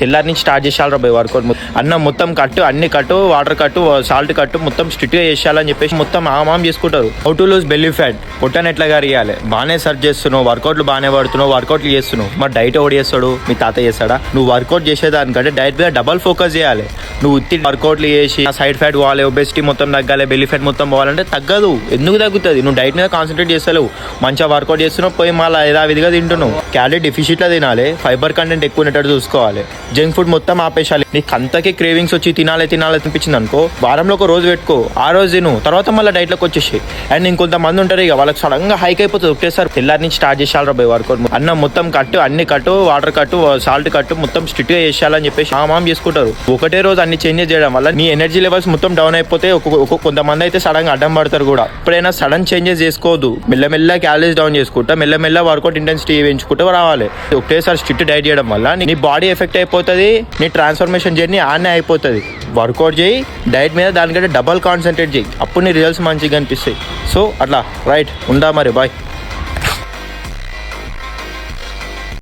తెల్లారి నుంచి స్టార్ట్ చేసేయాలి రాబోయే వర్కౌట్. అన్నం మొత్తం కట్టు, అన్ని కట్టు, వాటర్ కట్టు, సాల్ట్ కట్టు, మొత్తం స్ట్రిక్ట్గా చేసేయాలని చెప్పేసి మొత్తం ఆమాం చేసుకుంటారు. How to lose belly fat, పొట్టని ఎట్లా కరియాలి. బాగానే సర్చ్ చేస్తున్నావు, వర్కౌట్లు బాగానే పడుతున్నావు, వర్కౌట్లు చేస్తున్నావు. మరి డైట్ ఎవడు చేస్తాడు? మీ తాత చేస్తాడా? నువ్వు వర్కౌట్ చేసేదానికంటే డైట్ మీద డబల్ ఫోకస్ చేయాలి. నువ్వు ఉత్తి వర్కౌట్లు చేసి సైడ్ ఫ్యాట్ పోవాలి, ఒబెసిటీ మొత్తం తగ్గాలి, బెల్లీ ఫ్యాట్ మొత్తం పోవాలంటే తగ్గదు. ఎందుకు తగ్గుతుంది? నువ్వు డైట్ మీద కాన్సన్ట్రేట్ చేస్తలేవు. మంచిగా వర్కౌట్ చేస్తున్నావు, పోయి మళ్ళీ యథావిధిగా తింటున్నావు. క్యాలరీ డెఫిషిట్లో తినాలి, ఫైబర్ కంటెంట్ ఎక్కువ ఉండేటట్టు చూసుకోవాలి. జంక్ ఫుడ్ మొత్తం ఆపేసాలి. నీకు అంతకే క్రేవింగ్స్ వచ్చి తినాలి అనిపించింది అనుకో, వారంలో ఒక రోజు పెట్టుకో, ఆ రోజు తిను, తర్వాత మళ్ళీ డైట్లోకి వచ్చేసి. అండ్ ఇంకొంతమంది ఉంటారు ఇక వాళ్ళకి సడన్గా హైక్ అయిపోతుంది ఒకటేసారి. తెల్లారి నుంచి స్టార్ట్ చేసేయాలి రాబోయే వర్కౌట్. అన్నం మొత్తం కట్టు, అన్ని కట్టు, వాటర్ కట్టు, సాల్ట్ కట్టు, మొత్తం స్ట్రిక్ట్గా చేసేయాలని చెప్పేసి ఆమాం చేసుకుంటారు. ఒకటే రోజు అన్ని చేంజెస్ చేయడం వల్ల నీ ఎనర్జీ లెవెల్స్ మొత్తం డౌన్ అయిపోతే కొంతమంది అయితే సడన్గా అడ్డం పడతారు కూడా. ఎప్పుడైనా సడన్ చేంజెస్ చేసుకోవద్దు. మెల్లమెల్ల క్యాలరీస్ డౌన్ చేసుకుంటా, మెల్లమెల్ల వర్కౌట్ ఇంటెన్సిటీ పెంచుకుంటూ రావాలి. ఒకటేసారి స్ట్రిక్ట్ డైట్ చేయడం వల్ల నీ బాడీ ఎఫెక్ట్ అయిపోతుంది, నీ ట్రాన్స్ఫర్మేషన్ జర్నీ ఆనే అయిపోతుంది. వర్కౌట్ చేయి, డైట్ మీద దానికంటే డబల్ కాన్సన్ట్రేట్ చేయి, అప్పుడు నీ రిజల్ట్స్ మంచిగా కనిపిస్తాయి. సో అట్లా రైట్ ఉందా మరి, బాయ్.